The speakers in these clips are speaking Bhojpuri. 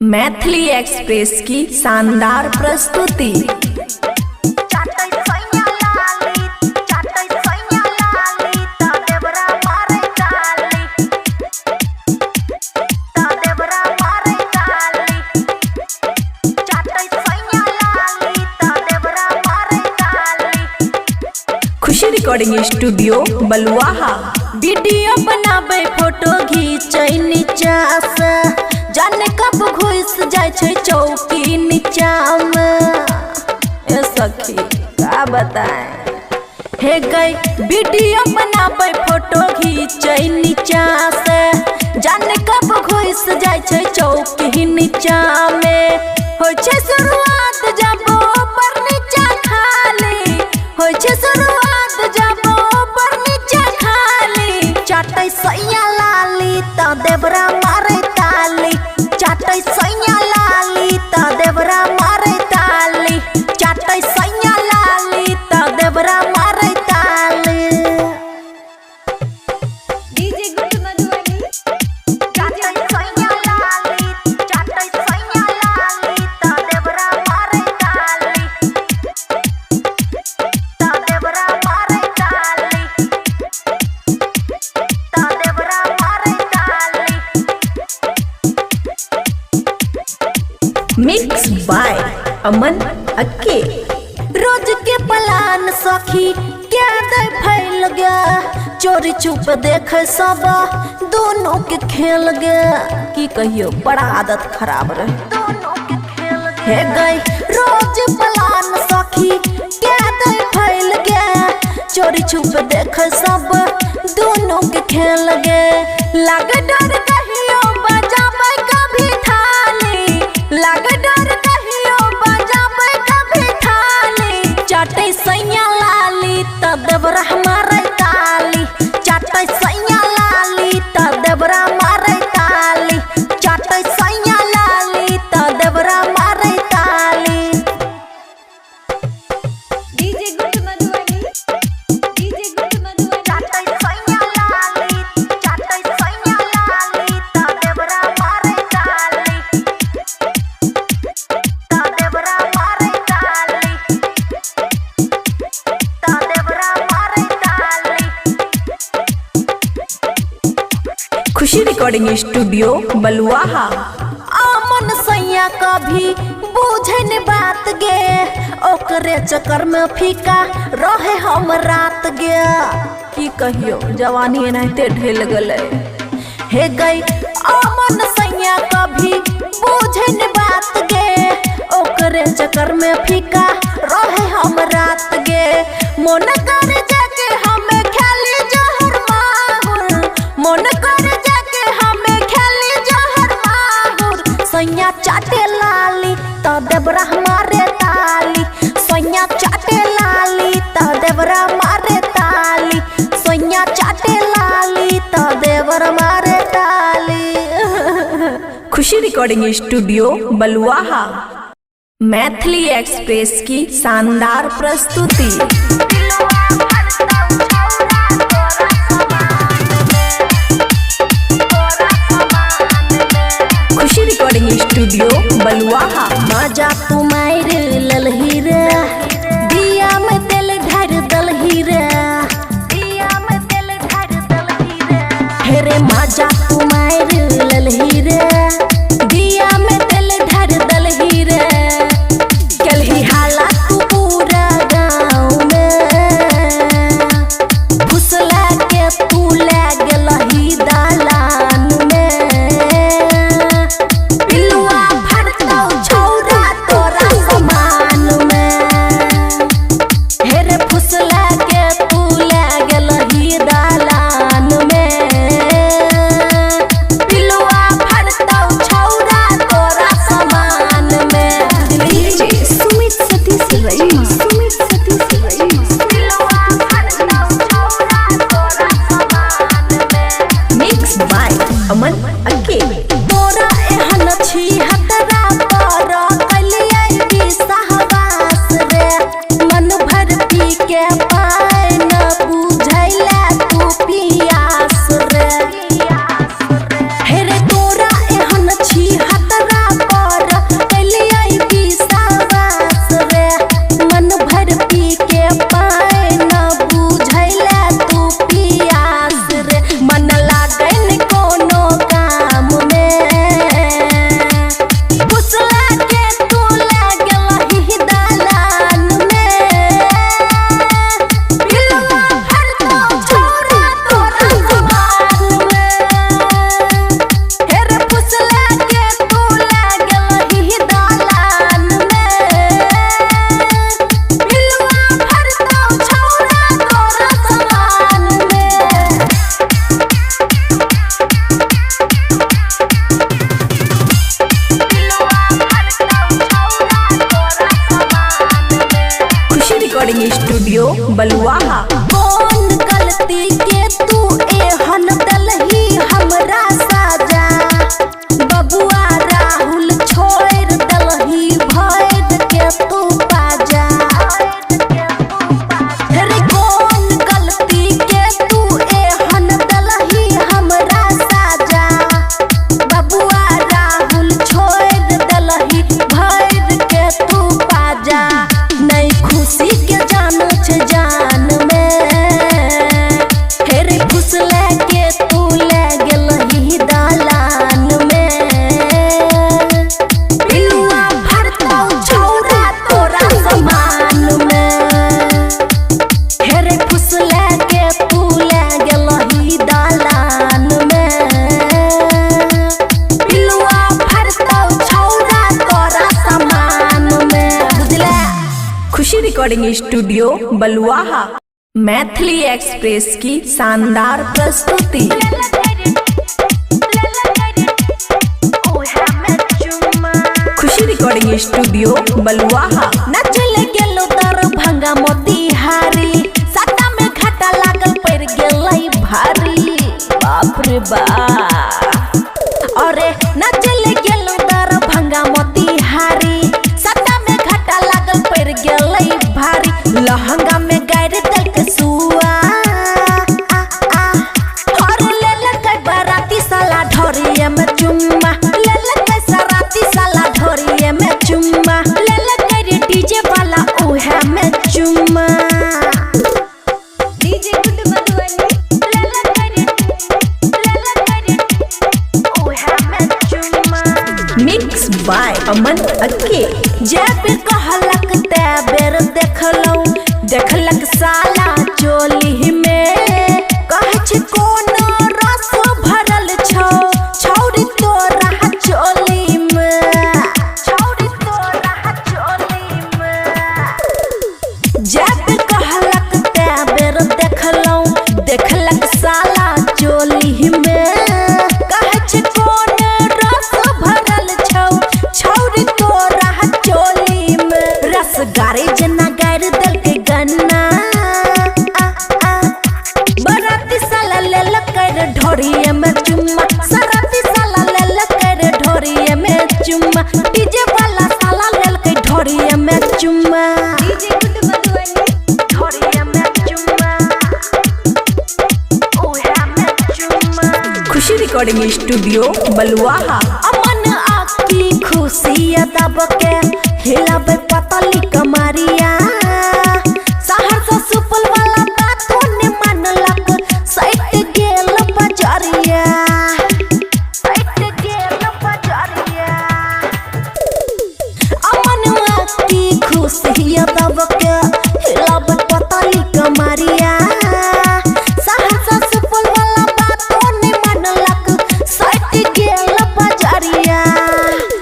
मैथिली एक्सप्रेस की शानदार प्रस्तुति। खुशी रिकॉर्डिंग स्टूडियो बलुआहा। वीडियो बनाबे फोटो घींचे नीचा से, जाने कब घुस जाए छे चौकी नीचा में। ए सखी का बताएं। हे गई वीडियो बनाबे फोटो घींचे नीचा से, जाने कब घुस जाए छे चौकी नीचा में। हो छे शुरुआत जब ऊपर नीचा खाली, हो छे शुरुआत जब ऊपर नीचा खाली। चाटे सैया लाली त देवरा मारे ताली, चाटे सैया लाली त देवरा मारे ताली, चाटे सैया लाली त देवरा मारे ताली। डीजे गुड मधुबनी चाटे सैया लाली, चाटे सैया लाली त देवरा मारे ताली, त देवरा मारे ताली, त देवरा मारे ताली। मिक्स बाय अमन अक्के। रोज के प्लान सखी क्या दे फैल गया, चोरी छुप देख सब दोनों के खेल गया। की कहियो बड़ा आदत खराब रहे। दोनों के खेल हे गई रोज प्लान सखी क्या दे फैल गया, चोरी छुप देख सब दोनों के खेल गए। लाग डर कहियो बजाबे कभी थाली, लाग डर कहियो बजाबे कभी थाली। चाटे सैया लाली त देवरा मारे ताली, चाटे सैया लाली त देवरा मारे ताली, चाटे सैया लाली त देवरा मारे ताली। DJ good Madhubani DJ good Madhubani चाटे सैया लाली, चाटे सैया लाली त देवरा मारे ताली, त देवरा मारे ताली, त देवरा मारे ताली। खुशी रिकॉर्डिंग स्टूडियो बलुआहा। आमन सैया कभी बूझे न बात गे, ओकरे चक्कर में फीका रहे हम रात गे। की कहियो जवानी एनाहिते ढेल गले। हे गई आमन सैया कभी बूझे न बात गे, ओकरे चक्कर में फीका रहे हम रात गे। मन कर जाके हमें खेली जहर माहुर, मन कर जाके हमें खेली जहर माहुर। सैया चाटे लाली त देवरा मारे ताली, सैया चाटे लाली त देवरा मारे ताली, सैया चाटे लाली त देवरा मारे ताली। खुशी रिकॉर्डिंग स्टूडियो बलुआहा। मैथिली एक्सप्रेस की शानदार प्रस्तुति। खुशी रिकॉर्डिंग स्टूडियो बलुआहा। मजा तू मार ललही रे, दिया में तेल ढार दलही रे, दिया में तेल ढार दलही रे। हे रे मजा तू मार ललही रे, दिया में तेल ढार दलही रे। कलही हाला तू पूरा गाँव में, फुसला के तू लाग लही दालान में। पिलुआ भरतौ छौरा तोरा समान में, बलुआहा। कौन गलती के तू एहन दलही हमरा साजा, बबुआ राहुल छोड़ दलही भैद के तू पाजा। रे कौन गलती के तू एहन दलही हमरा साजा, बबुआ राहुल छोड़ दलही भैद के तू पाजा। नहीं खुशी के जान छे जान में, हेरे फुसले के तू ले गेलही दालान में। पिलुआ भरतौ छौरा तोरा समान में, हेरे फुसले के तू ले गेलही दालान में। पिलुआ भरतौ छौरा तोरा समान में, बुझले। खुशी रिकॉर्डिंग स्टूडियो बलुआहा। मैथिली एक्सप्रेस की शानदार प्रस्तुति। खुशी रिकॉर्डिंग स्टूडियो बलुआहा। नचले गेलो दरभंगा मोतिहारी, सट्टा में घाटा लागल पड़ गेलै भारी। बाप रे बाप। अरे नचले गेलो दरभंगा मोतिहारी, सट्टा में घाटा लागल पड़ गेलै भारी। लहंगा में गाड़ तक सुआ, और लेलकै बाराती साला ढोरिए में चुम्मा। लेलकै सराती साला ढोरिए में चुम्मा। लेलकै रे डीजे वाला उहे में चुम्मा। डीजे गुड मधुबनी उहे में चुम्मा। मिक्स बाय अमन अक्के। जे बेर कहलक ते बेर देखलौ, देखलक साला चोली में। कहै छै कोन रस भरल छौ, छौरी तोरा चोली में। छौरी तोरा चोली में। जे बेर कहलक ते बेर देखलौ, देखलक साला चोली में। कहै छै कोन रस भरल छौ, छौरी तोरा चोली में। रस गारे जना गारि देलकै गन्ना, बराती साला लेलकै रे ढोरिए में चुम्मा। सराती साला लेलकै रे ढोरिए में चुम्मा। डीजे वाला साला लेलकै ढोरिए में चुम्मा। डीजे गुड मधुबनी ढोरिए में चुम्मा। उहे में चुम्मा। खुशी रिकॉर्डिंग स्टूडियो बलुआहा। अमन आकी खुशी दब के हिलाबे पतली कमरिया। सहरसा सुपल वाला बातों ने मानलक, सैट गेल बजरिया। सैट गेल बजरिया। अमन आकी खुशी दब के हिलाबे पतली कमरिया। सहरसा सुपल वाला बातों ने मानलक, सैट गेल बजरिया।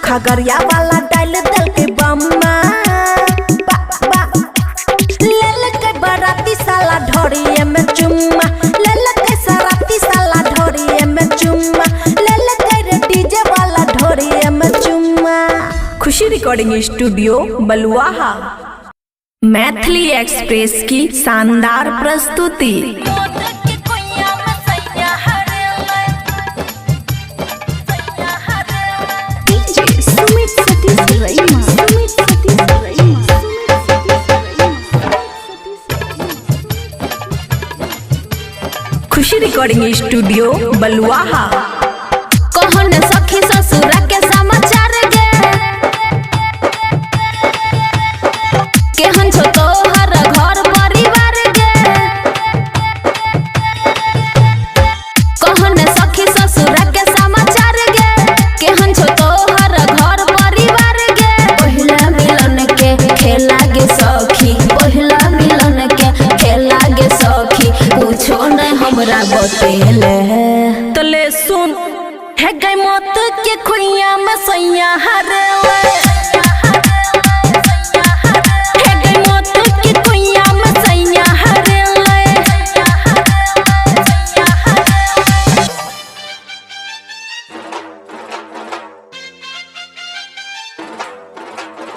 खगड़िया वाला डाल देलकै बम्मा। लेलकै बाराती साला ढोरिए में चुम्मा। लेलकै सराती साला ढोरिए में चुम्मा। लेलकै रे डीजे वाला ढोरिए में चुम्मा। खुशी रिकॉर्डिंग स्टूडियो बलुआहा। मैथिली एक्सप्रेस की शानदार प्रस्तुति। खुशी रिकॉर्डिंग स्टूडियो बलुआहा। कहन सखी ससुर के समाचार गे, केहन छो तोहर घर परिवार गे। कहन सखी ससुर के समाचार गे, केहन छो तोहर घर परिवार गे। पहिला मिलन के खेला गे सखी, पहिला मिलन के खेला गे सखी। कुछो नहीं हमरा बतेले, तले सुन है गई मौत के खुइया में सैया हरले। है गई मौत के खुइया में सैया हरले।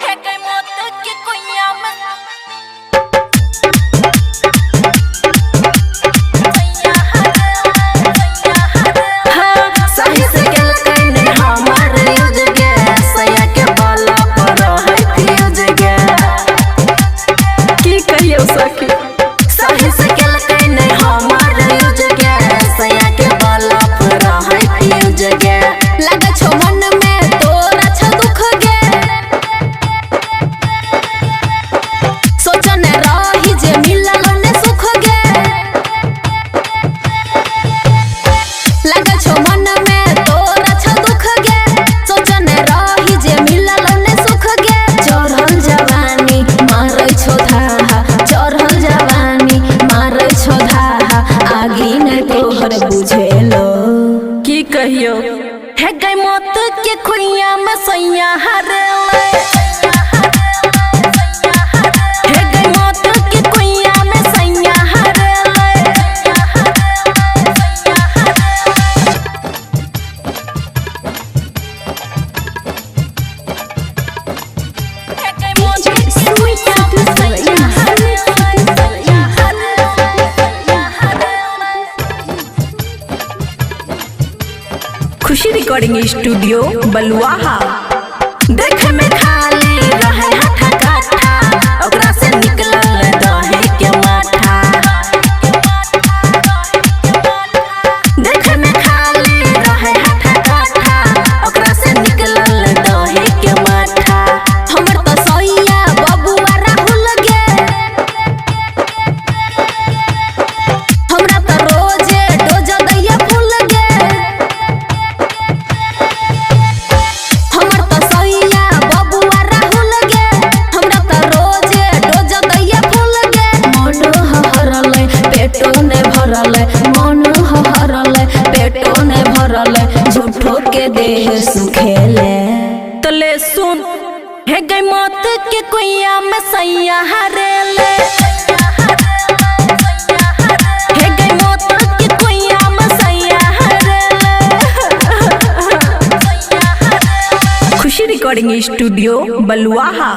है गई मौत के खुइया में सैया हरेले हे गई मौत के कुइया में सैया हरेले हे गई मौत के कुइया में सैया खुशी रिकॉर्डिंग स्टूडियो बलुआहा। देखे में खाली रहे हठा कट्ठा ओकरा से निकलल दहे के माठा देखे में खाली रहे हठा कट्ठा ओकरा से निकलल दहे के माठा हमर त सैया बबुआ राहुल गे हमरा त रोजे डोज दैया फूल गे हमर त सैया बबुआ राहुल गे हमरा त रोजे डोज दैया फूल गे मन हरले पेटो ने भरले मन हरले पेटो ने भरले झूठो के देह सुखेले तले सुन हे गई मौत के कुइया में सैया हरेले हे गई मौत के कुइया में सैया हरेले खुशी रिकॉर्डिंग स्टूडियो बलुआहा।